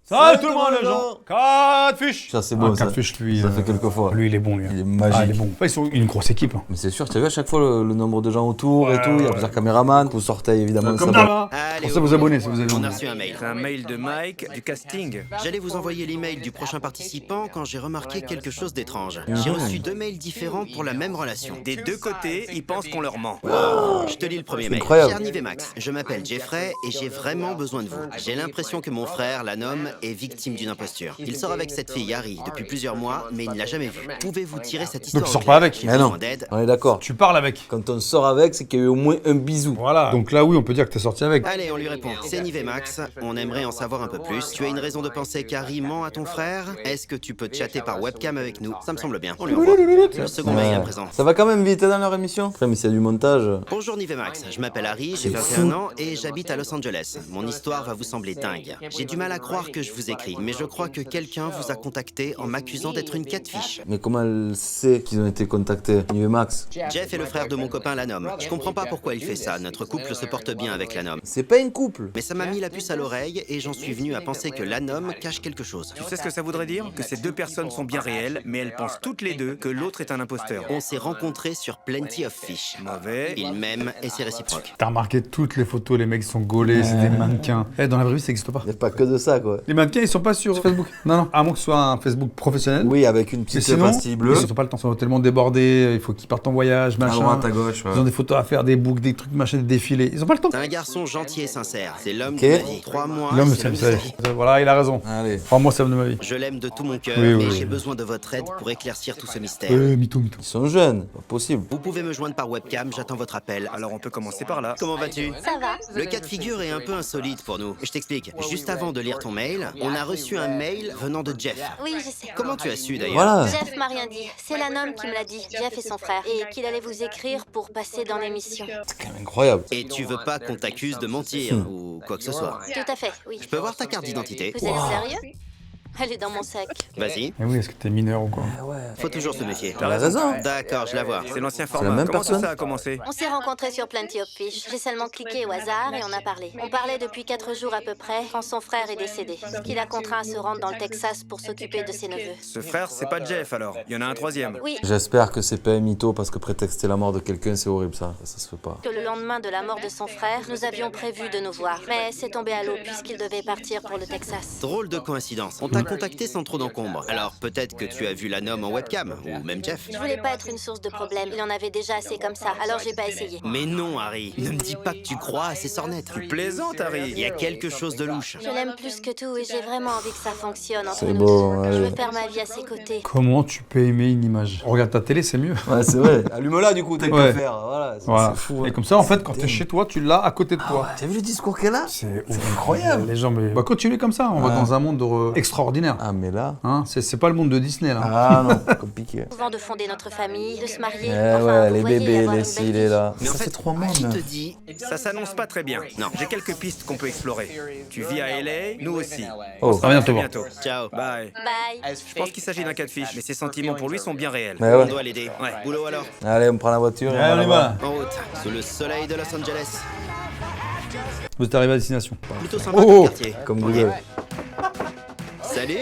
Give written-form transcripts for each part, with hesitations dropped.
Salut tout le monde les gens. Catfish. Ça c'est bon ça. Catfish lui. Ça fait quelques fois. Lui il est bon lui. Il est magique. Ah, il est bon. Ils sont une grosse équipe. Hein. Mais c'est sûr, tu as vu à chaque fois le nombre de gens autour et tout, il y a plusieurs caméramans, vous sortez évidemment Comme ça. d'hab. Allez, Pensez à vous abonner si vous avez on a envie. reçu un mail. Un mail de Mike du casting. J'allais vous envoyer l'email du prochain participant quand j'ai remarqué quelque chose d'étrange. J'ai reçu 2 mails différents pour la même relation. Des deux côtés, ils pensent qu'on leur ment. Je te lis le premier mail. incroyable. Cher Nive et Max, je m'appelle Jeffrey et j'ai vraiment besoin de vous. J'ai l'impression que mon frère, l'Anom, est victime d'une imposture. Il sort avec cette fille, Harry, depuis plusieurs mois, mais il ne l'a jamais vue. Pouvez-vous tirer cette histoire tu au sors clair? pas avec. J'ai Mais non, besoin d'aide. on est d'accord. Tu parles avec. Quand on sort avec, c'est qu'il y a eu au moins un bisou. Voilà. Donc là oui on peut dire que t'es sorti avec. Allez, on lui répond. C'est Nive et Max, on aimerait en savoir un peu plus. Tu as une raison de penser qu'Harry ment à ton frère? Est-ce que tu peux chatter par webcam avec nous? Ça me semble bien. On lui envoie. Le second mail à présent. Ça va quand même vite dans leur émission. Après, mais s'il y a du montage. Bonjour Nive et Max, je m'appelle Harry, j'ai 21 ans et j'habite à Los Angeles. Mon histoire va vous sembler dingue. J'ai du mal à croire que je vous écris, mais je crois que quelqu'un vous a contacté en m'accusant d'être une catfish. Mais comment elle sait qu'ils ont été contactés? Nive et Max. Jeff est le frère de mon copain Lanom. Je comprends pas pourquoi il fait ça, notre couple se porte bien avec Lanom. C'est pas une couple. Mais ça m'a mis la puce à l'oreille et j'en suis venu à penser que Lanom cache quelque chose. Tu sais ce que ça voudrait dire? Que ces deux personnes sont bien réelles, mais elles pensent toutes les deux que l'autre est un imposteur. On s'est rencontrés sur Plenty of Fish. Mauvais. Il m'aime et c'est réciproque. T'as remarqué toutes les photos, les mecs sont gaulés, c'est des mannequins. Eh dans la vraie vie ça existe pas. Il n'y a pas que de ça quoi. Les mannequins ils sont pas sur Facebook. Non, à moins que ce soit un Facebook professionnel. Oui, avec une Mais petite sinon, pastille bleue. ils sont pas le temps, ils sont tellement débordés, il faut qu'ils partent en voyage, À machin. droite, à gauche. Ils ont des photos à faire, des books, des trucs, machin, des défilés. Ils ont pas le temps. C'est un garçon gentil et sincère. C'est l'homme Ok. de ma vie. 3 mois, Non mais c'est ça, l'homme ça, de sa vie. voilà, il a raison. Allez. 3 mois c'est l'homme de ma vie. Je l'aime de tout mon cœur, Oui, oui, mais oui. j'ai besoin de votre aide pour éclaircir tout ce mystère. Mytho. Ils sont jeunes, pas possible. Vous pouvez me joindre par webcam, j'attends votre appel. Alors on peut commencer par là. Comment vas-tu? Ça va? Le cas de figure est un peu insolite pour nous. Je t'explique. Juste avant de lire ton mail, on a reçu un mail venant de Jeff. Oui, je sais. Comment tu as su d'ailleurs? Voilà. Jeff m'a rien dit. C'est l'homme qui me l'a dit, Jeff et son frère, et qu'il allait vous écrire pour passer dans l'émission. C'est quand même incroyable. Et tu veux pas qu'on t'accuse de mentir ou quoi que ce soit? Tout à fait, oui. Je peux voir ta carte d'identité? Vous êtes sérieux? Elle est dans mon sac. Vas-y. Mais oui, est-ce que t'es mineur ou quoi? Faut toujours se méfier. T'as raison. D'accord, je la vois. C'est l'ancien la format. même Comment personne tout ça a commencé? On s'est rencontrés sur Plenty of Fish. J'ai seulement cliqué au hasard et on a parlé. On parlait depuis 4 jours à peu près quand son frère est décédé. Ce qui l'a contraint à se rendre dans le Texas pour s'occuper de ses neveux. Ce frère, c'est pas Jeff alors. Il y en a un troisième. Oui, J'espère que c'est pas un mytho parce que prétexter la mort de quelqu'un c'est horrible ça. Ça se fait pas. que le lendemain de la mort de son frère, nous avions prévu de nous voir. Mais c'est tombé à l'eau puisqu'il devait partir pour le Texas. Drôle de coïncidence. On t'a contacté sans trop d'encombre. Alors peut-être que tu as vu l'homme en webcam, ou même Jeff. Je voulais pas être une source de problème. Il en avait déjà assez comme ça, alors j'ai pas essayé. Mais non, Harry. Ne me dis pas que tu crois à ces sornettes. Tu plaisantes, Harry. Il y a quelque chose de louche. Je l'aime plus que tout et j'ai vraiment envie que ça fonctionne entre C'est nous beau, deux. ouais. Je veux faire ma vie à ses côtés. Comment tu peux aimer une image? Regarde ta télé, c'est mieux. Ouais, c'est vrai. Allume-la du coup, t'as Ouais. qu'à faire. Voilà, Voilà. c'est fou. Et hein. comme ça, en fait, quand t'es chez toi, tu l'as à côté de toi. T'as vu le discours qu'elle a? C'est incroyable. Les gens, mais... Bah, continue comme ça, on va dans un monde extraordinaire. Ah, mais là. Hein, c'est pas le monde de Disney, là. Ah non, compliqué. Souvent de fonder notre famille, de se marier. Eh enfin, ouais, vous les voyez, bébés, avoir les une ci, belle les vie. là. Mais en Ça fait, fait 3 mois, qui te meuf. dit? Ça s'annonce pas très bien. Non. J'ai quelques pistes qu'on peut explorer. Tu vis à LA, nous aussi. Oh, À bientôt. Bientôt. Ciao. Bye. Bye. Je pense qu'il s'agit d'un cas de fiche, mais ses sentiments pour lui sont bien réels. Mais On ouais. doit l'aider. Ouais. Boulot alors. Allez, on prend la voiture. et Allez, on y là-bas. va. En route, sous le soleil de Los Angeles. Vous êtes arrivé à destination. Plutôt sympa Oh, comme quartier. Comme Google. Salut.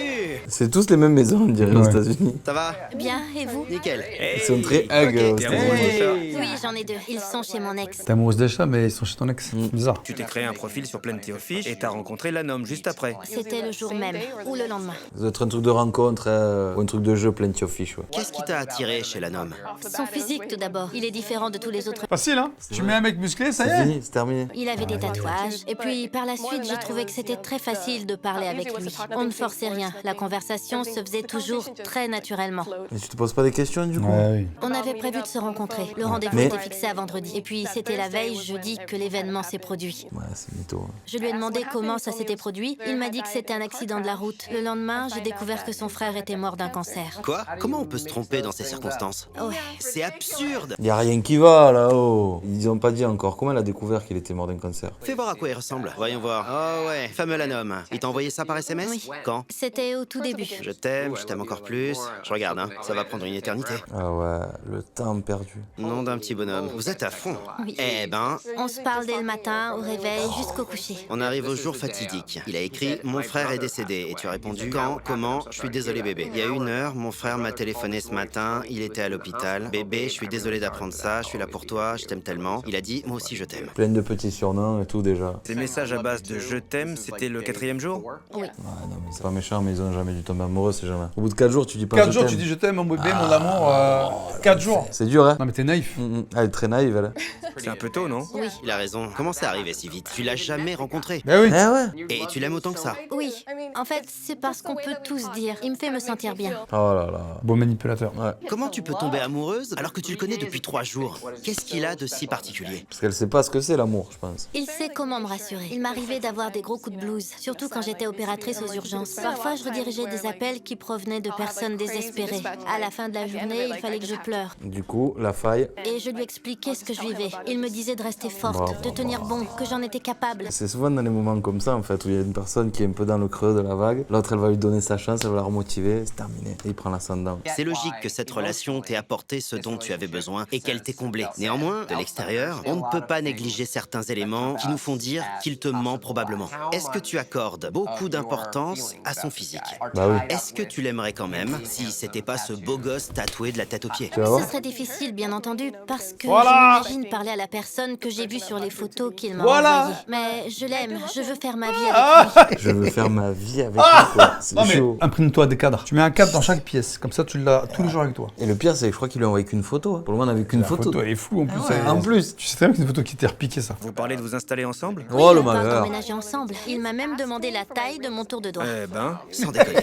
C'est tous les mêmes maisons, on dirait, aux Ouais. États-Unis. Ça va? Bien, et vous? Nickel. Ils sont très hug aux T'es États-Unis. amoureuse de ça? Oui, j'en ai 2. Ils sont chez mon ex. T'es amoureuse des chats, mais ils sont chez ton ex. Bizarre. Tu t'es créé un profil sur Plenty of Fish et t'as rencontré l'homme juste après. C'était le jour même, ou le lendemain. Ça doit être un truc de rencontre ou un truc de jeu Plenty of Fish, ouais. Qu'est-ce qui t'a attiré chez l'homme? Son physique tout d'abord. Il est différent de tous les autres. Facile, hein? Tu mets un mec musclé, ça y C'est est. fini, c'est terminé. Il avait des tatouages. Et puis, par la suite, j'ai trouvé que c'était très facile de parler avec lui. On ne forçait rien. La conversation se faisait toujours très naturellement. Et tu te poses pas des questions du coup? Ouais, oui. On avait prévu de se rencontrer. Le rendez-vous Mais- était fixé à vendredi. Et puis, c'était la veille, jeudi, que l'événement s'est produit. Ouais, c'est mytho. hein. Je lui ai demandé comment ça s'était produit. Il m'a dit que c'était un accident de la route. Le lendemain, j'ai découvert que son frère était mort d'un cancer. Quoi? Comment on peut se tromper dans ces circonstances? Ouais. C'est absurde. Y a rien qui va là-haut. Ils ont pas dit encore. Comment elle a découvert qu'il était mort d'un cancer? Fais voir à quoi il ressemble. Voyons voir. Oh ouais, fameux l'homme. Il t'a envoyé ça par SMS? Oui. Quand? C'était au tout début. Je t'aime encore plus. Je regarde, hein, ça va prendre une éternité. Ah ouais, le temps perdu. Nom d'un petit bonhomme. Vous êtes à fond. Oui. Eh ben, On se parle dès le matin, au réveil, jusqu'au coucher. on arrive au jour fatidique. Il a écrit « Mon frère est décédé » et tu as répondu « Quand? Comment? Je suis désolé bébé. » Il y a 1 heure, mon frère m'a téléphoné ce matin, il était à l'hôpital. « Bébé, je suis désolé d'apprendre ça, je suis là pour toi, je t'aime tellement. » Il a dit « Moi aussi je t'aime. Plein de petits surnoms et tout déjà. Ces messages à base de je t'aime, c'était le 4e jour? Oui. Ouais, non mais c'est pas méchant, mais ils ont jamais dû tomber amoureux, c'est jamais. Au bout de 4 jours, tu dis pas 4 je jours, t'aime. tu dis je t'aime, mon bébé, mon amour. 4 jours. C'est dur, hein. Non, mais t'es naïf. Elle est très naïve, elle. C'est un peu tôt, non? Oui. » Il a raison. Comment c'est arrivé si vite? Tu l'as jamais rencontré. Bah oui. Eh ouais. Et tu l'aimes autant que ça. Oui. En fait, c'est parce qu'on peut tous dire. Il me fait me sentir bien. Oh là là. Bon manipulateur. Ouais. Comment tu peux tomber amoureuse alors que tu le connais depuis 3 jours? Qu'est-ce qu'il a de si particulier? Parce qu'elle sait pas ce que c'est l'amour, je pense. Il sait comment me rassurer. Il m'arrivait d'avoir des gros coups de blues, surtout quand j'étais opératrice aux urgences. Parfois, je redirigeais des appels qui provenaient de personnes désespérées. À la fin de la journée, il fallait que je pleure. Du coup, la faille, Et je lui expliquais ce que je vivais. Il me disait de rester forte, Bravo, de tenir bon, que j'en étais capable. c'est souvent dans les moments comme ça en fait, où il y a une personne qui est un peu dans le creux de la vague, l'autre elle va lui donner sa chance, elle va la remotiver, c'est terminé. Et il prend l'ascendant. C'est logique que cette relation t'ait apporté ce dont tu avais besoin et qu'elle t'ait comblé. Néanmoins, de l'extérieur, on ne peut pas négliger certains éléments qui nous font dire qu'il te ment probablement. Est-ce que tu accordes beaucoup d'importance à son physique? Bah oui. Est-ce que tu l'aimerais quand même si c'était pas ce beau gosse tatoué de la tête aux pieds? Tu vas voir. Ce serait difficile, bien entendu, parce que Voilà. je m'imagine parler à la personne que j'ai vue sur les photos qu'il m'a Voilà. envoyées. Mais je l'aime, je veux faire ma vie avec lui. Je veux faire ma vie avec lui, quoi. C'est Non, mais chaud. imprime-toi des cadres. Tu mets un cadre dans chaque pièce. Comme ça, tu l'as tous les jours avec toi. Et le pire, c'est que je crois qu'il lui a envoyé qu'une photo. Hein. Pour le moment, on n'avait qu'une La photo. elle est fou en plus. En plus. Tu sais très bien que c'est une photo qui t'est repiquée, ça. Vous parlez de vous installer ensemble? Oh le On parle malheur. d'emménager ensemble. Il m'a même demandé la taille de mon tour de doigt. Eh ben, Sans déconner.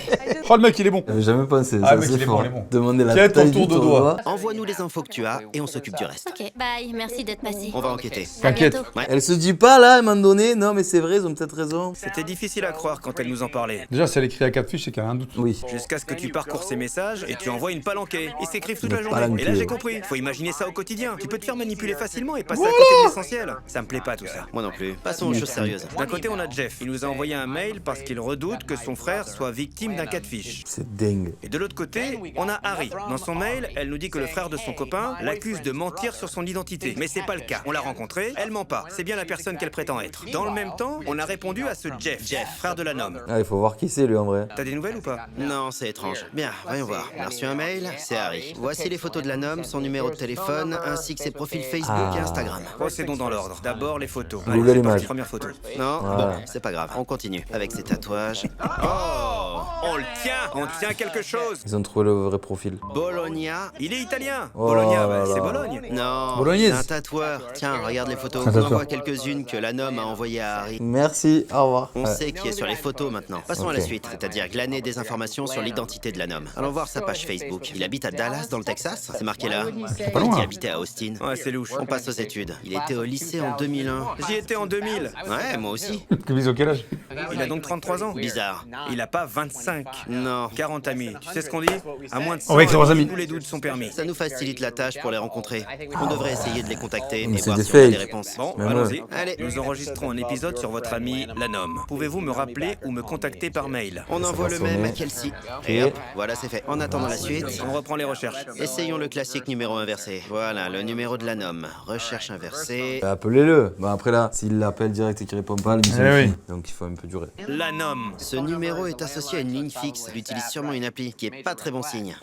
Oh, le mec, il est bon. J'avais jamais pensé. Ah, Ça, mec, c'est il est bon, fort. il est bon. Demander la Quel est ton taille tour du de doigt? Envoie-nous les infos que tu as et on s'occupe du reste. Ok, bye, merci d'être passé. On va enquêter. À T'inquiète. bientôt. Ouais. Elle se dit pas là, à un moment donné. Non, mais c'est vrai, ils ont peut-être raison. c'était difficile à croire quand elle nous en parlait. Déjà, si elle écrit à 4 fiches, c'est qu'elle a un doute. Oui. Jusqu'à ce que tu parcours ses messages et tu envoies une palanquée. Ils s'écrivent toute Une la journée. palanquée, Et là, j'ai ouais. compris. Faut imaginer ça au quotidien. Tu peux te faire manipuler facilement et passer à côté de l'essentiel. Ça me plaît pas tout ça. Moi non plus. Passons aux choses sérieuses. D'un côté, on a Jeff. Il nous a envoyé un mail parce qu'il redoute que son frère soit victime d'un cas de fiche. C'est dingue. Et de l'autre côté, on a Harry. Dans son mail, elle nous dit que le frère de son copain l'accuse de mentir sur son identité. Mais c'est pas le cas. On l'a rencontré, elle ment pas. C'est bien la personne qu'elle prétend être. Dans le même temps, on a répondu à ce Jeff, frère de la Nome. Ah, il faut voir qui c'est lui en vrai. T'as des nouvelles ou pas? Non, c'est étrange. Bien, voyons voir. On a reçu un mail, c'est Harry. Voici les photos de la Nome, son numéro de téléphone, ainsi que ses profils Facebook et Instagram. Procédons dans l'ordre. D'abord les photos. Google c'est parti, Images. première photo. Non, Ouais. bon, c'est pas grave. On continue avec ses tatouages. Oh, On le tient. On tient quelque chose. Ils ont trouvé le vrai profil. Bologna. Il est italien. Oh Bologna, là c'est là. Bologne. Non, Bolognaise. c'est un tatoueur. Tiens, regarde les photos. Un On en tatoueur. voit quelques-unes que la Nome a envoyées à Harry. Merci, au revoir. On Ouais. sait qui est sur les photos maintenant. Passons à la Ok. suite, c'est-à-dire glaner des informations sur l'identité de la Nome. Allons voir sa page Facebook. Il habite à Dallas, dans le Texas. C'est marqué là. pas loin. Il habitait à Austin. Ouais, c'est louche. On passe aux études. Il était au lycée en 2001. J'y étais en 2000. Ouais, moi aussi. Que bise au quel âge? Il a donc 33 ans. Bizarre. Il a pas 25. Non. 40 amis. Tu sais ce qu'on dit? À moins de 100 On va écrire aux amis. tous les doutes sont permis. Ça nous facilite la tâche pour les rencontrer. On devrait essayer de les contacter Mais et c'est voir des si on a des fakes. réponses. Bon, Mais allons-y. ouais. Allez. Nous enregistrons un épisode sur votre ami Lanom. Pouvez-vous me rappeler ou me contacter par mail? On envoie va le même sonner. à Kelsey. Et hop, voilà, c'est fait. En attendant la suite, On reprend les recherches. essayons le classique numéro inversé. Voilà, le numéro de la Nome. Recherche inversée. Appelez-le. Bon, après là, s'il l'appelle direct et qu'il répond pas, l'émission Eh est oui. finie. Donc il faut un peu durer. Lanom. Ce numéro est associé à une ligne fixe. Il utilise sûrement une appli qui est pas très bon signe.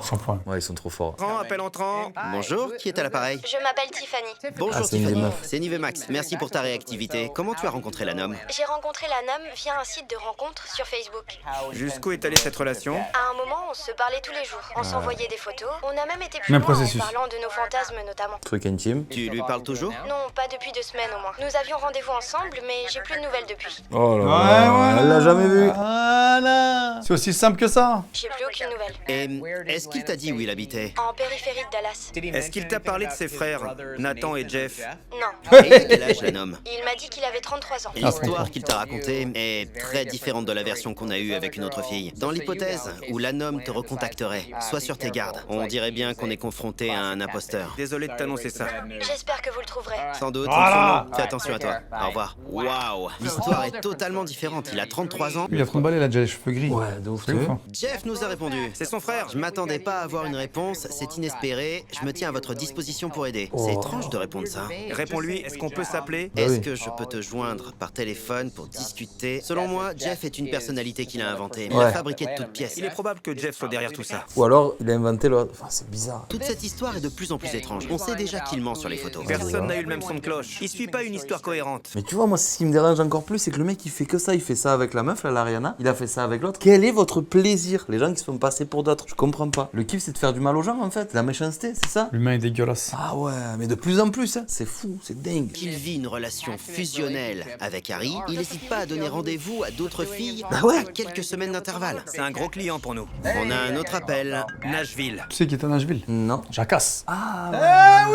100 points. Ouais, ils sont trop forts. Entrant, appel entrant. Bonjour, qui est à l'appareil? Je m'appelle Tiffany. Bonjour Ah, c'est une des Tiffany, meufs. c'est Nive Max. Merci pour ta réactivité. Comment tu as rencontré la Nome? J'ai rencontré la Nome via un site de rencontre sur Facebook. Jusqu'où est allée cette relation? À un moment, on se parlait tous les jours. On s'envoyait des photos. On a même été plus Même loin en processus. parlant de nos fantasmes notamment. Truc intime. Tu lui parles toujours? Non, pas depuis 2 semaines au moins. Nous avions rendez-vous ensemble, mais j'ai plus de nouvelles depuis. Oh là là. Elle l'a jamais vu. Voilà. C'est aussi simple que ça. J'ai plus aucune nouvelle. Et est-ce qu'il t'a dit où il habitait? En périphérie de Dallas. Est-ce qu'il t'a parlé de ses frères, Nathan et Jeff? Non. Et à quel âge l'homme? Il m'a dit qu'il avait 33 ans. L'histoire qu'il t'a racontée est très différente de la version qu'on a eue avec une autre fille. Dans l'hypothèse où l'homme te recontacterait, sois sur tes gardes. On dirait bien qu'on est confronté à un imposteur. Désolé de t'annoncer ça. J'espère que vous le trouverez. Sans doute, Voilà. fais attention à toi. Au revoir. Waouh, l'histoire est totalement différente. Il a 33 ans. Lui, il a 30 balais, il a déjà les cheveux gris. Ouais, de ouf, C'est tu ouf, vois. hein. Jeff nous a répondu. C'est son frère. Je m'attendais pas à avoir une réponse, c'est inespéré. Je me tiens à votre disposition pour aider. C'est étrange de répondre ça. Réponds-lui, est-ce qu'on peut s'appeler? Est-ce oui. que je peux te joindre par téléphone pour discuter? Selon moi, Jeff est une personnalité qu'il a inventée. Il a Ouais. fabriqué de toutes pièces. Il est probable que Jeff soit derrière tout ça. Ou alors, il a inventé le... Enfin, c'est bizarre. Toute cette histoire est de plus en plus étrange. On sait déjà qu'il ment sur les photos. Personne n'a eu le même son de cloche. Il suit pas une histoire cohérente. Mais tu vois, moi, ce qui me dérange encore plus, c'est que le mec, il fait que ça. Il fait ça avec la meuf, là, l'Ariana. Il a fait ça avec l'autre. Quel est votre plaisir? Les gens qui se font passer pour d'autres. Je comprends pas. Le kiff, c'est de faire du mal aux gens, en fait. La méchanceté, c'est ça? L'humain est dégueulasse. Ah ouais, mais de plus en plus, hein. C'est fou, c'est dingue. Qu'il vit une relation fusionnelle avec Harry, il n'hésite pas à donner rendez-vous à d'autres filles Bah ouais. à quelques semaines d'intervalle. C'est un gros client pour nous. On a un autre appel. Nashville. Tu sais qui est à Nashville? Non. Jacasse. Ah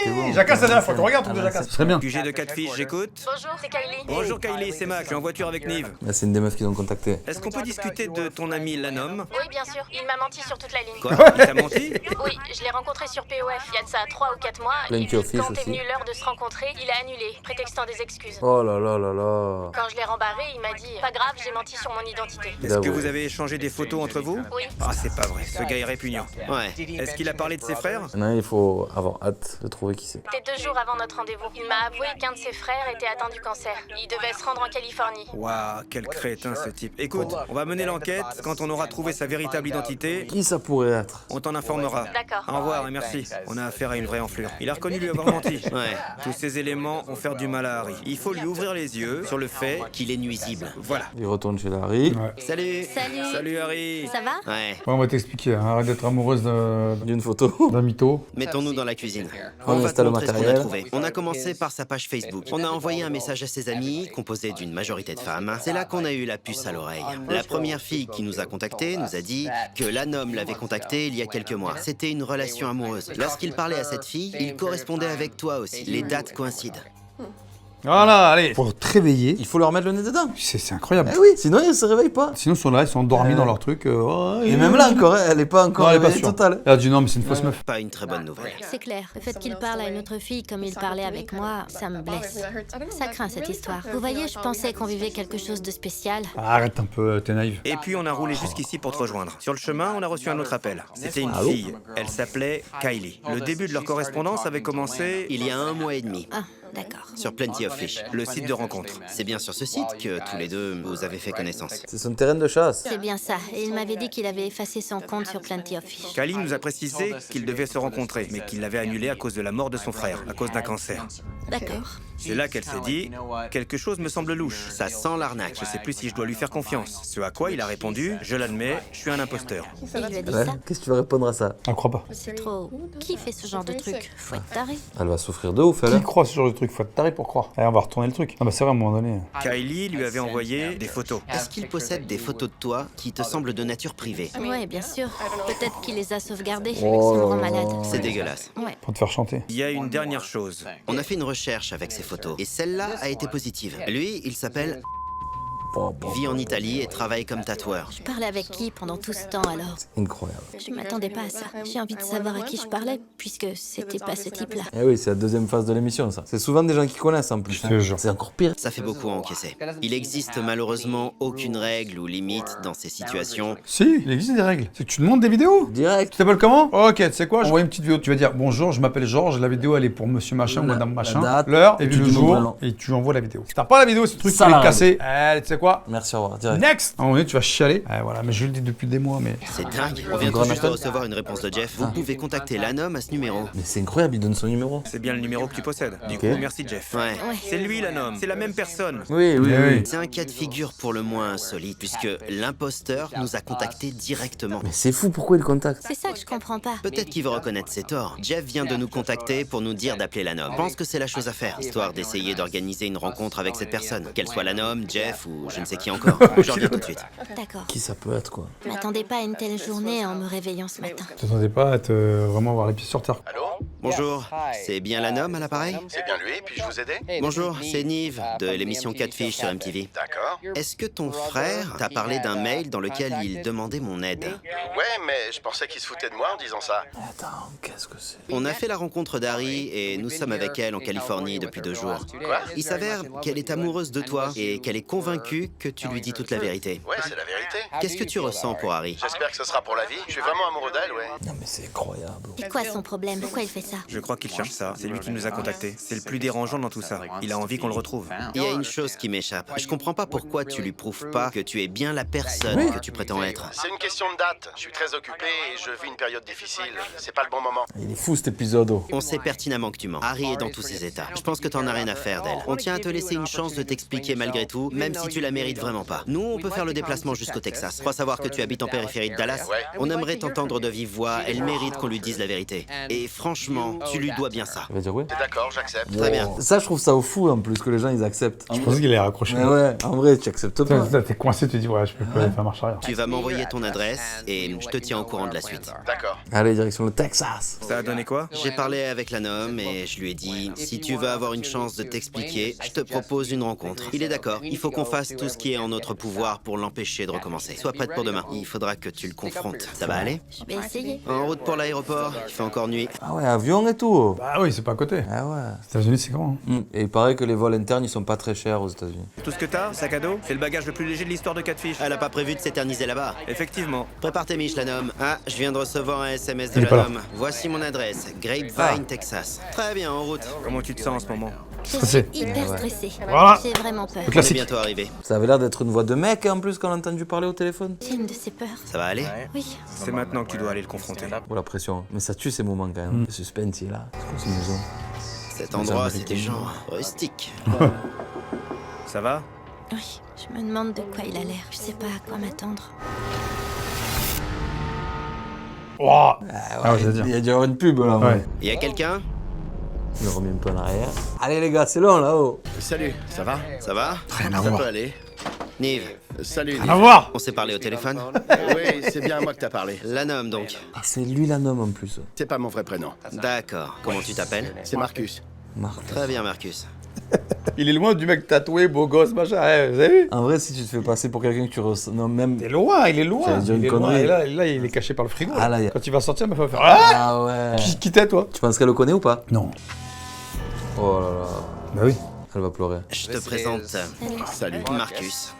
Eh bon. Jacasse, la dernière fois. Regarde tout de Jacasse. Ce serait bien. QG de 4 fiches, j'écoute. Bonjour, c'est Kylie. Bonjour Kylie, c'est Mac, je suis en voiture avec Nive. Là, c'est une des meufs qui l'ont contacté. Est-ce qu'on peut discuter de ton ami Lanom? Oui, bien sûr. Il m'a menti sur toute la ligne. Quoi? Il t'a menti? Oui, je l'ai rencontré sur POF il y a de ça 3 ou 4 mois. Plenty Et puis, of Fish quand est aussi. venue l'heure de se rencontrer, il a annulé, prétextant des excuses. Oh là là là là. Quand je l'ai rembarré, il m'a dit pas grave, j'ai menti sur mon identité. Il Est-ce a que avoué. vous avez échangé des photos entre vous? Oui. Ah, c'est pas vrai, ce gars est répugnant. Ouais. Est-ce qu'il a parlé de ses frères? Maintenant, il faut avoir hâte de trouver qui c'est. C'était 2 jours avant notre rendez-vous. Il m'a avoué qu'un de ses frères était atteint du cancer. Il devait se rendre en Californie. Waouh, quel crétin ce type. Écoute, on va mener l'enquête. Quand on aura trouvé sa véritable identité, Qui ça pourrait être? on t'en informera. D'accord. Au revoir et merci. On a affaire à une vraie enflure. Il a reconnu lui avoir menti. Ouais. Tous ces éléments vont faire du mal à Harry. Il faut lui ouvrir les yeux sur le fait. Qu'il est nuisible. Voilà. Il retourne chez Larry. Ouais. Salut. Salut. Salut Harry. Ça va? Ouais. Ouais, on va t'expliquer. Hein. Arrête d'être amoureuse D'une photo. d'un mytho. Mettons-nous dans la cuisine. On On va te installe le montrer ce qu'on a matériel. trouvé. On a commencé par sa page Facebook. On a envoyé un message à ses amis, composé d'une majorité de femmes. C'est là qu'on a eu la puce à l'oreille. La première fille qui nous a contactés nous a dit que l'homme l'avait contacté il y a quelques mois. C'était une relation amoureuse. Lorsqu'il parlait à cette fille, il correspondait avec toi aussi. Les dates coïncident. Voilà, allez. Faut te réveiller. Il faut leur mettre le nez dedans. C'est incroyable. Eh oui, sinon ils se réveillent pas. Sinon, ils sont là, ils sont endormis dans leur truc. Et même là encore, elle est pas encore Non, elle est pas réveillée sûre. totale. Elle a dit non, mais c'est une fausse meuf. Pas une très bonne nouvelle. C'est clair. Le fait qu'il parle à une autre fille comme il parlait avec moi, ça me blesse. Ça craint cette histoire. Vous voyez, je pensais qu'on vivait quelque chose de spécial. Arrête un peu, t'es naïve. Et puis on a roulé jusqu'ici pour te rejoindre. Sur le chemin, on a reçu un autre appel. C'était une fille. Elle s'appelait Kylie. Le début de leur correspondance avait commencé Il y a 1 mois et demi, Ah, d'accord. sur Plenty of Fish. le site de rencontre. C'est bien sur ce site que tous les deux vous avez fait connaissance. C'est son terrain de chasse. C'est bien ça. Et il m'avait dit qu'il avait effacé son compte sur Plenty of Fish. Kylie nous a précisé qu'ils devaient se rencontrer, mais qu'il l'avait annulé à cause de la mort de son frère, à cause d'un cancer. D'accord. C'est là qu'elle s'est dit quelque chose me semble louche. Ça sent l'arnaque. Je sais plus si je dois lui faire confiance. Ce à quoi il a répondu je l'admets, je suis un imposteur. Il lui a dit Ouais. ça. Qu'est-ce que tu vas répondre à ça? Elle croit pas. C'est trop. Qui fait ce genre de truc? Faut être taré. Elle va souffrir de ouf, elle. Qui croit ce genre de truc? Faut être taré pour croire. Allez, on va retourner le truc. Ah bah c'est vrai, à un moment donné. Kylie lui avait envoyé des photos. Est-ce qu'il possède des photos de toi qui te semblent de nature privée? Ouais, bien sûr. Peut-être qu'il les a sauvegardées. Oh Ça me rend là là. malade. C'est dégueulasse. Ouais. Pour te faire chanter. Il y a une dernière chose. On a fait une recherche avec ces photos et celle-là a été positive. Lui, il s'appelle, vit en Italie et travaille comme tatoueur. Je parlais avec qui pendant tout ce temps alors? Incroyable. Je m'attendais pas à ça. J'ai envie de savoir à qui je parlais, puisque c'était pas ce type-là. Eh oui, c'est la deuxième phase de l'émission, ça. C'est souvent des gens qui connaissent en plus. Je te jure. C'est encore pire. Ça fait beaucoup à encaisser. Il existe malheureusement aucune règle ou limite dans ces situations. Si, il existe des règles. C'est que tu demandes des vidéos. Direct. Tu t'appelles comment? Ok, tu sais quoi? J'envoie une petite vidéo. Tu vas dire bonjour, je m'appelle Georges. La vidéo, elle est pour monsieur machin ou madame machin. date, L'heure et et puis tu le dis mon vrai jour. nom. Et tu envoies la vidéo. Si t'as pas la vidéo, c'est le truc qui Ça, est la cassé. Allez, tu sais quoi? Merci, au revoir. Direct. Next! À un moment donné, tu vas chialer. Voilà, mais je le dis depuis des mois, mais. C'est dingue. On vient tout juste de recevoir une réponse de Jeff. Vous pouvez contacter l'homme à ce numéro. Mais c'est incroyable, il donne son numéro. C'est bien le numéro que tu possèdes. Du Ok. coup, merci Jeff. Ouais. Ouais. C'est lui l'homme. C'est la même personne. Oui, oui, Eh oui. oui. C'est un cas de figure pour le moins insolite, puisque l'imposteur nous a contactés directement. Mais c'est fou, pourquoi il contacte? C'est ça que je comprends pas. Peut-être qu'il veut reconnaître ses torts. Jeff vient de nous contacter pour nous dire d'appeler l'homme. Je pense que c'est la chose à faire, histoire d'essayer d'organiser une rencontre avec cette personne. Qu'elle soit l'homme, Jeff ou ou je ne sais qui encore. Je reviens tout de suite. D'accord. Qui ça peut être, quoi? Je m'attendais pas à une telle journée en me réveillant ce matin. Je t'attendais pas à te vraiment avoir les pieds sur terre. Allô? Bonjour, c'est bien l'homme à l'appareil? C'est bien lui, puis-je vous aider? Bonjour, c'est Nive de l'émission Catfish sur MTV. D'accord. Est-ce que ton frère t'a parlé d'un mail dans lequel il demandait mon aide? Ouais, mais je pensais qu'il se foutait de moi en disant ça. Attends, qu'est-ce que c'est? On a fait la rencontre d'Harry et nous sommes avec elle en Californie depuis 2 jours. Quoi? Il s'avère qu'elle est amoureuse de toi et qu'elle est convaincue que tu lui dis toute la vérité. Ouais, c'est la vérité. Qu'est-ce que tu ressens pour Harry? J'espère que ce sera pour la vie. Je suis vraiment amoureux d'elle, ouais. Non, mais c'est incroyable. Et quoi son problème? Pourquoi il fait ça? Je crois qu'il cherche ça. C'est lui qui nous a contactés. C'est le plus dérangeant dans tout ça. Il a envie qu'on le retrouve. Il y a une chose qui m'échappe. Je comprends pas pourquoi tu lui prouves pas que tu es bien la personne que tu prétends être. C'est une question de date. Je suis très occupé et je vis une période difficile. C'est pas le bon moment. Il est fou cet épisode. Oh. On sait pertinemment que tu mens. Harry est dans tous ses états. Je pense que t'en as rien à faire d'elle. On tient à te laisser une chance de t'expliquer malgré tout, même si tu la mérites vraiment pas. Nous, on peut faire le déplacement jusqu'au Texas. Crois savoir que tu habites en périphérie de Dallas? Ouais. On aimerait t'entendre de vive voix. Elle mérite qu'on lui dise la vérité. Et franchement, tu lui dois bien ça. Il va dire ouais. T'es d'accord, j'accepte. Très bien. Ça, je trouve ça au fou en plus que les gens ils acceptent. Je pensais qu'il allait raccrocher. Mais ouais, en vrai, tu acceptes pas. T'es coincé, tu te dis, ouais, je peux pas faire marche arrière. Tu vas m'envoyer ton adresse et je te tiens au courant de la suite. D'accord. Allez, direction le Texas. Ça a donné quoi? J'ai parlé avec l'homme et je lui ai dit si tu veux avoir une chance de t'expliquer, je te propose une rencontre. Il est d'accord. Il faut qu'on fasse tout ce qui est en notre pouvoir pour l'empêcher de recommencer. Sois prête pour demain. Il faudra que tu le confrontes. Ça va aller? Je vais essayer. En route pour l'aéroport. Il fait encore nuit. Ah ouais, avion et tout. Bah oui, c'est pas à côté. Ah ouais. Les États-Unis, c'est grand. Hein. Et il paraît que les vols internes ils sont pas très chers aux États-Unis. Tout ce que t'as, sac à dos, c'est le bagage le plus léger de l'histoire de Catfish. Elle a pas prévu de s'éterniser là-bas. Effectivement. Prépare tes miches, l'homme. Ah, je viens de recevoir un SMS de Il est pas là. l'homme. Voici mon adresse. Grapevine, Texas. Très bien, en route. Comment tu te sens en ce moment? Je suis Stressé. hyper stressée. Voilà. J'ai vraiment peur. Le On est classique. bientôt arrivé. Ça avait l'air d'être une voix de mec en plus qu'on a entendu parler au téléphone. J'ai une de ces peurs. Ça va aller? Oui. C'est maintenant que tu dois aller le confronter. Oh la pression. Mais ça tue ces moments quand même. Le suspense il est là. C'est comme si maison. Cet endroit, c'était genre rustique. Ça va? Oui. Je me demande de quoi il a l'air. Je sais pas à quoi m'attendre. Wow. Ah ouais, c'est-à-dire. Il y a dû y avoir une pub là. Ouais. Y a quelqu'un? Je me remets un peu en arrière. Allez les gars, c'est long là-haut. Salut, ça va? Ça va? Rien à Ça voir. peut aller. Nive, Salut. Rien à voir. on s'est parlé au téléphone? Oui, c'est bien à moi que t'as parlé. L'homme, donc. Ah, c'est lui l'homme en plus. C'est pas mon vrai prénom. D'accord. Comment tu t'appelles? C'est Marcus. Marc. Très bien, Marcus. Il est loin du mec tatoué, beau gosse, machin. Eh, vous avez vu? En vrai, si tu te fais passer pour quelqu'un que tu ressens. Non, même. Il est loin, il est loin. J'allais dire une Il est loin. connerie. Et là, il est caché par le frigo. Ah, là, il y a- Quand il va sortir, il va faire ah Ah ouais. Qui t'es, toi? Tu penses qu'elle le connaît ou pas? Non. Oh là là. Bah oui. Elle va pleurer. Je te présente Salut. Marcus.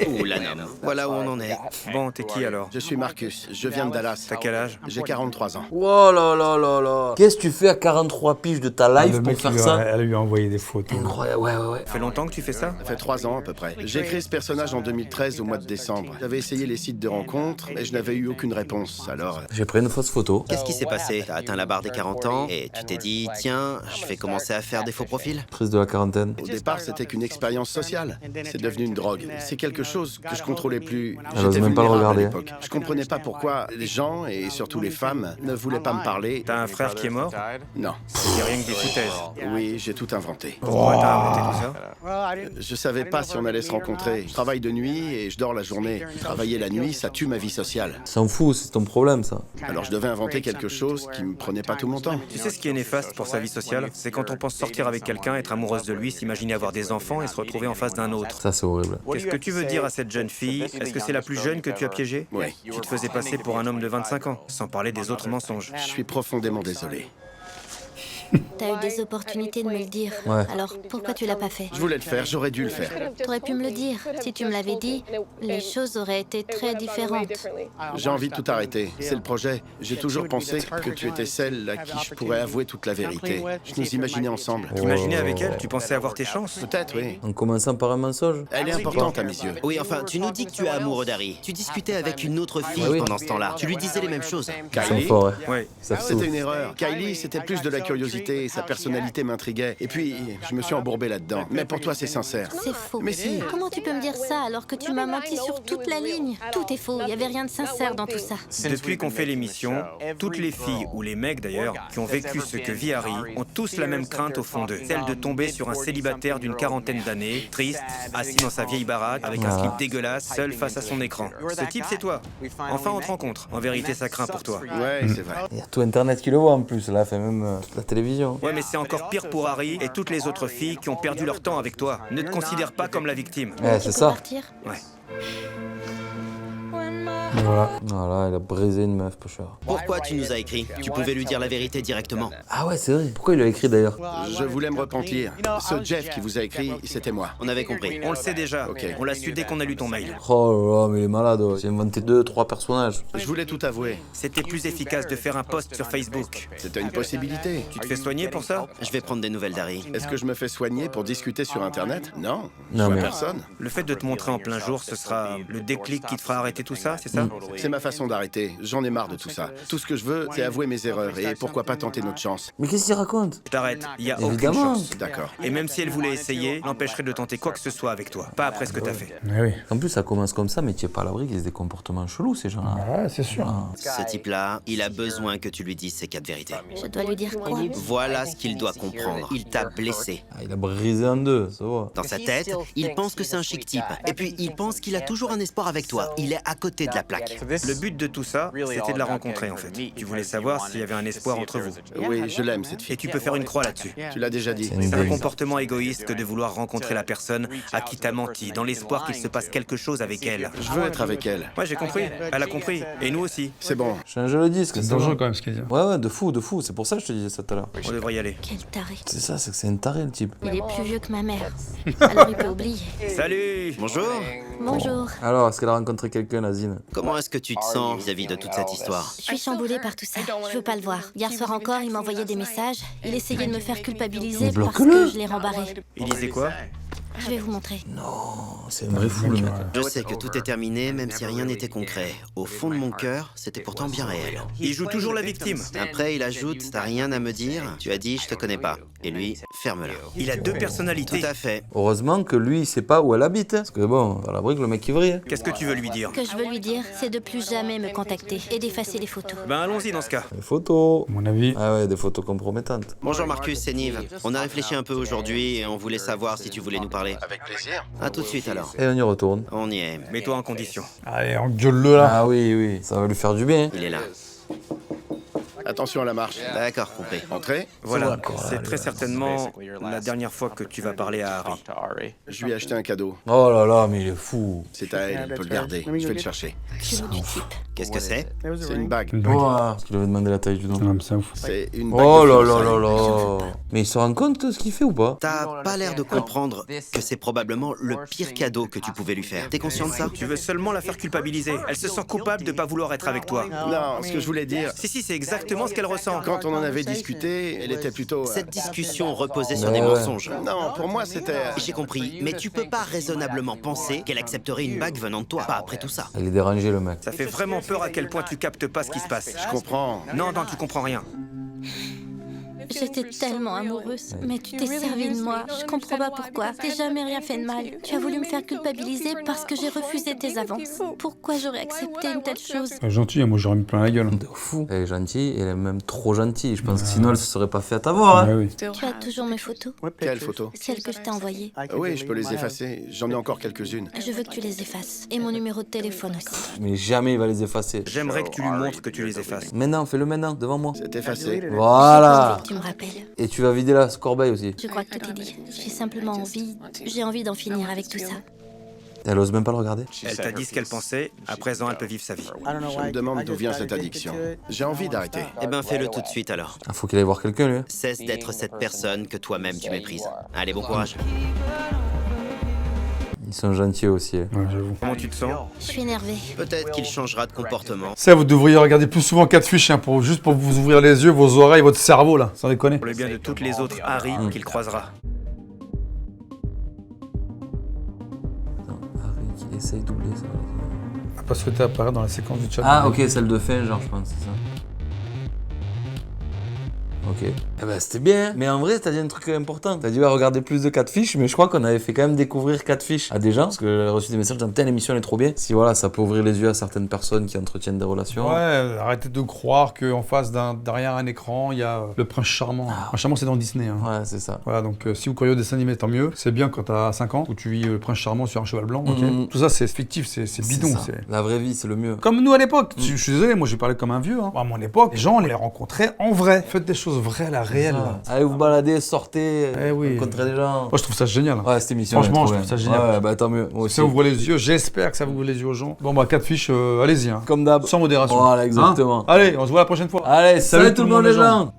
Ou l'homme. Voilà où on en est. Bon, t'es qui alors? Je suis Marcus. Je viens de Dallas. T'as quel âge? J'ai 43 ans. Oh là là là là. Qu'est-ce que tu fais à 43 piges de ta life Le pour mec, faire il ça? elle lui a envoyé des photos. Incroyable, ouais. Ça fait longtemps que tu fais ça? Ça fait 3 ans à peu près. J'ai créé ce personnage en 2013 au mois de décembre. J'avais essayé les sites de rencontres, mais je n'avais eu aucune réponse. Alors, J'ai pris une fausse photo. Qu'est-ce qui s'est passé? T'as atteint la barre des 40 ans et tu t'es dit, tiens, je vais commencer à faire des faux profils? Prise de la quarantaine. au départ, c'était qu'une expérience sociale. C'est devenu une drogue. C'est quelque chose que je contrôlais plus. Elle ose même pas le vulnérable à regarder. l'époque. Je comprenais pas pourquoi les gens, et surtout les femmes, ne voulaient pas me parler. T'as un frère qui est mort? Non. C'est rien que des foutaises. Oui, j'ai tout inventé. Pourquoi t'as arrêté tout ça? Je savais pas si on allait se rencontrer. Je travaille de nuit et je dors la journée. Travailler la nuit, ça tue ma vie sociale. S'en fout, c'est ton problème ça. Alors je devais inventer quelque chose qui me prenait pas tout mon temps. Tu sais ce qui est néfaste pour sa vie sociale? C'est quand on pense sortir avec quelqu'un, être amoureuse de lui, s'imaginer avoir des enfants et se retrouver en face d'un autre. Ça c'est horrible. Qu'est-ce que tu veux dire à cette jeune fille? Est-ce que c'est la plus jeune que tu as piégée? Oui. Tu te faisais passer pour un homme de 25 ans, sans parler des autres mensonges. Je suis profondément désolé. T'as eu des opportunités de me le dire. Ouais. Alors pourquoi tu l'as pas fait? Je voulais le faire, j'aurais dû le faire. T'aurais pu me le dire. Si tu me l'avais dit, les choses auraient été très différentes. J'ai envie de tout arrêter. C'est le projet. J'ai toujours pensé que tu étais celle à qui je pourrais avouer toute la vérité. Je nous imaginais ensemble. T'imaginer avec elle? Tu pensais avoir tes chances? Peut-être, oui. En commençant par un mensonge. Elle est importante à mes yeux. Oui, enfin, tu nous dis que tu es amoureux d'Harry. Tu discutais avec une autre fille pendant ce temps-là. Tu lui disais les mêmes choses. Ils sont Kylie, forts, hein. Ouais. Ils savent tout. c'était une erreur. Kylie, c'était plus de la curiosité identité et sa personnalité m'intriguaient. Et puis, je me suis embourbé là-dedans. Mais pour toi, c'est sincère. C'est faux. Mais si. Comment tu peux me dire ça alors que tu m'as menti sur toute la ligne? Tout est faux, il n'y avait rien de sincère dans tout ça. Depuis qu'on fait l'émission, toutes les filles, ou les mecs d'ailleurs, qui ont vécu ce que vit Harry, ont tous la même crainte au fond d'eux. Celle de tomber sur un célibataire d'une quarantaine d'années, triste, assis dans sa vieille baraque, avec un slip dégueulasse, seul face à son écran. Ce type, c'est toi. Enfin, on te rencontre. En vérité, ça craint pour toi. Ouais, c'est vrai. Il y a tout Internet qui le voit en plus, là, fait même la télévision. Ouais, mais c'est encore pire pour Harry et toutes les autres filles qui ont perdu leur temps avec toi. Ne te considère pas comme la victime. Ouais, Tu c'est peux ça. partir? Ouais. Voilà. Voilà, il a brisé une meuf, peu cher. Pourquoi tu nous as écrit? Tu pouvais lui dire la vérité directement. Ah ouais, c'est vrai. Pourquoi il lui a écrit d'ailleurs? Je voulais me repentir. Ce Jeff qui vous a écrit, c'était moi. On avait compris. On le sait déjà. Ok. On l'a su dès qu'on a lu ton mail. Oh là là, mais il est malade. Ouais. J'ai inventé 2-3 personnages. Je voulais tout avouer. C'était plus efficace de faire un post sur Facebook. C'était une possibilité. Tu te fais soigner pour ça? Je vais prendre des nouvelles d'Harry. Est-ce que je me fais soigner pour discuter sur Internet? Non. Non, Je vois mais- personne. Le fait de te montrer en plein jour, ce sera le déclic qui te fera arrêter tout ça, c'est ça? C'est ma façon d'arrêter. J'en ai marre de tout ça. Tout ce que je veux, c'est avouer mes erreurs. Et pourquoi pas tenter notre chance? Mais qu'est-ce qu'il raconte? Je t'arrête, il y a aucune Évidemment. chance. D'accord. Et même si elle voulait essayer, l'empêcherait de tenter quoi que ce soit avec toi. Pas après ce que t'as fait. Mais oui. En plus, ça commence comme ça, mais tu es pas à l'abri qu'ils aient des comportements chelous, ces gens-là. Ouais, c'est sûr. Ce type-là, il a besoin que tu lui dises ses 4 vérités. Je dois lui dire quoi? Voilà ce qu'il doit comprendre. Il t'a blessé. Ah, il a brisé en deux, ça va. Dans sa tête, il pense que c'est un chic type. Et puis, il pense qu'il a toujours un espoir avec toi. Il est à côté de la plaque. Le but de tout ça, c'était de la rencontrer en fait. Tu voulais savoir s'il y avait un espoir entre vous. Oui, je l'aime, cette Et fille. tu peux faire une croix là-dessus. Tu l'as déjà dit. C'est une C'est un dingue. comportement égoïste que de vouloir rencontrer la personne à qui t'as menti, dans l'espoir qu'il se passe quelque chose avec elle. Je veux être avec elle. Ouais, j'ai compris. Elle a compris. Et nous aussi. C'est bon. Change le disque, C'est c'est dangereux bon. quand même ce qu'il dit. Ouais, ouais, de fou, de fou. C'est pour ça que je te disais ça tout à l'heure. On devrait y aller. Quel taré. C'est ça, c'est que c'est un taré, le type. Il est plus vieux que ma mère. Alors il peut oublier. Salut! Bonjour. Bonjour. Alors, est-ce qu'elle a rencontré quelqu'un, Nazine? Comment est-ce que tu te sens vis-à-vis de toute cette histoire? Je suis chamboulée par tout ça. Je veux pas le voir. Hier soir encore, il m'envoyait des messages. Il essayait de me faire culpabiliser Mais parce bloque-le. que je l'ai rembarré. Il disait quoi? Je vais vous montrer. Oh, c'est un vrai fou, le mec. Je sais que tout est terminé, même si rien n'était concret. Au fond de mon cœur, c'était pourtant bien réel. Il joue toujours la victime. Après, il ajoute, t'as rien à me dire? Tu as dit, je te connais pas. Et lui, ferme-la. Il a deux Tout personnalités. à fait. Heureusement que lui, il sait pas où elle habite. Parce que bon, à l'abri que le mec qui vrille. Qu'est-ce que tu veux lui dire? Ce que je veux lui dire, c'est de plus jamais me contacter et d'effacer les photos. Ben allons-y dans ce cas. Des photos. À mon avis. Ah ouais, des photos compromettantes. Bonjour Marcus, c'est Nive. On a réfléchi un peu aujourd'hui et on voulait savoir si tu voulais nous parler. Avec plaisir. À tout de suite alors. Et on y retourne. On y est. Mets-toi en condition. Allez, engueule-le là. Ah oui, oui, ça va lui faire du bien. Il est là. Attention à la marche. D'accord, compris. Entrez. Voilà, c'est très certainement la dernière fois que tu vas parler à Harry. Je lui ai acheté un cadeau. Oh là là, mais il est fou. C'est à elle, elle peut le garder. Je vais le chercher. Chelou du type. Qu'est-ce que c'est? C'est une bague. Une bague. Parce qu'il avait demandé la taille du don. Non, mais c'est ouf. C'est une bague. Oh de là là fiançailles. là là. Mais il se rend compte de ce qu'il fait ou pas? T'as pas l'air de comprendre que c'est probablement le pire cadeau que tu pouvais lui faire. T'es conscient de ça? Tu veux seulement la faire culpabiliser. Elle se sent coupable de pas vouloir être avec toi. Non, ce que je voulais dire, Si, c'est exactement ce qu'elle ressent. quand on en avait discuté, elle était plutôt... Cette discussion reposait sur des Ouais. mensonges. Non, pour moi, c'était... J'ai compris, mais tu peux pas raisonnablement penser qu'elle accepterait une bague venant de toi. Pas après tout ça. Il est dérangé, le mec. Ça fait vraiment peur à quel point tu captes pas ce qui se passe. Je comprends. Non, tu comprends rien. J'étais tellement amoureuse, mais tu t'es servi de moi. Je comprends pas pourquoi. T'as jamais rien fait de mal. Tu as voulu me faire culpabiliser parce que j'ai refusé tes avances. Pourquoi j'aurais accepté une telle chose? Gentil, moi j'aurais mis plein la gueule. De fou. Elle est gentille, elle est même trop gentille. Je pense que sinon, elle se serait pas fait avoir. Hein. Ouais, oui. Tu as toujours mes photos? Quelle photo? Celles que je t'ai envoyées. Oui, je peux les effacer. J'en ai encore quelques-unes. Je veux que tu les effaces. Et mon numéro de téléphone aussi. Mais jamais il va les effacer. J'aimerais que tu lui montres que tu les effaces. Maintenant, fais-le maintenant, devant moi. C'est effacé. Voilà. Tu me rappelles. Et tu vas vider la corbeille aussi. Je crois que tout est dit. J'ai simplement envie... J'ai envie d'en finir avec tout ça. Elle ose même pas le regarder. Elle t'a dit ce qu'elle pensait, à présent elle peut vivre sa vie. Je me demande d'où vient cette addiction. J'ai envie d'arrêter. Eh ben, fais-le tout de suite alors. Ah, faut qu'il aille voir quelqu'un, lui. Cesse d'être cette personne que toi-même tu méprises. Allez, bon courage. Ils sont gentils aussi. Hein. Ouais, j'avoue. Comment tu te sens? Je suis énervée. Peut-être qu'il changera de comportement. Ça, vous devriez regarder plus souvent 4 fiches, hein, juste pour vous ouvrir les yeux, vos oreilles, votre cerveau, là, sans déconner. Pour le bien de toutes les autres Harry qu'il croisera. Attends, Harry qui essaye de doubler ça. Pas souhaité apparaître dans la séquence du chat. Ah, ok, celle de fin, genre, je pense, c'est ça. Ok. Eh ben c'était bien. Mais en vrai, t'as dit un truc important. T'as dit regarder plus de catfish, mais je crois qu'on avait fait quand même découvrir catfish à des gens. Parce que j'ai reçu des messages disant l'émission est trop bien. Si voilà, ça peut ouvrir les yeux à certaines personnes qui entretiennent des relations. Ouais, arrêtez de croire qu'en face derrière un écran, il y a le prince charmant. Le prince charmant, c'est dans Disney. Hein. Ouais, c'est ça. Voilà, donc si vous croyez au dessin animé, tant mieux. C'est bien quand t'as 5 ans, où tu vis le prince charmant sur un cheval blanc. Ok. Tout ça, c'est fictif, c'est bidon. La vraie vie, c'est le mieux. Comme nous à l'époque. Je suis désolé, moi j'ai parlé comme un vieux. Hein. À mon époque, les gens, on les rencontrait en vrai. Faites des choses vraies à la réelle. Allez vous balader, sortez, oui. rencontrez des gens. Moi, je trouve ça génial. Ouais, cette émission. Franchement, je trouve ça génial. Ouais, bah tant mieux. Moi aussi. Ça ouvre les yeux, j'espère que ça ouvre les yeux aux gens. Bon, bah, catfish, allez-y. Hein. Comme d'hab. Sans modération. Voilà, exactement. Hein. Allez, on se voit la prochaine fois. Allez, salut tout le monde les gens.